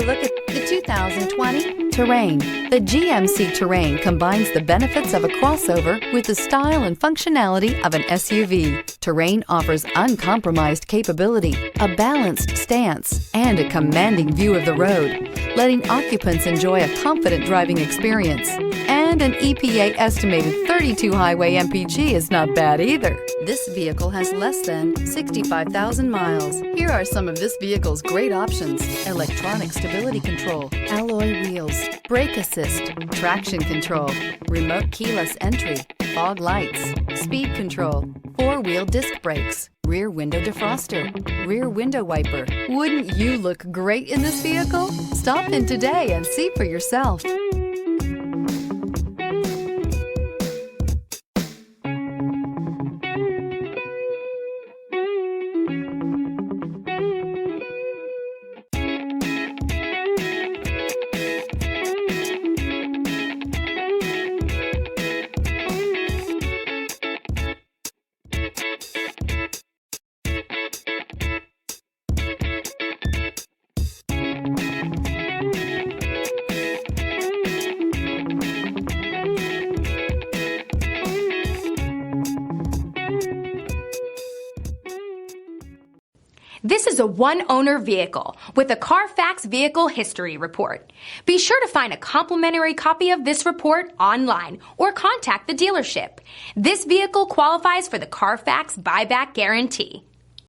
look at the 2020 Terrain. The GMC Terrain combines the benefits of a crossover with the style and functionality of an SUV. Terrain offers uncompromised capability, a balanced stance, and a commanding view of the road, letting occupants enjoy a confident driving experience. And an EPA estimated 32 highway MPG is not bad either. This vehicle has less than 65,000 miles. Here are some of this vehicle's great options: electronic stability control, alloy wheels, brake assist, traction control, remote keyless entry, fog lights, speed control, four-wheel disc brakes, rear window defroster, rear window wiper. Wouldn't you look great in this vehicle? Stop in today and see for yourself. This is a one-owner vehicle with a Carfax Vehicle History Report. Be sure to find a complimentary copy of this report online or contact the dealership. This vehicle qualifies for the Carfax Buyback Guarantee.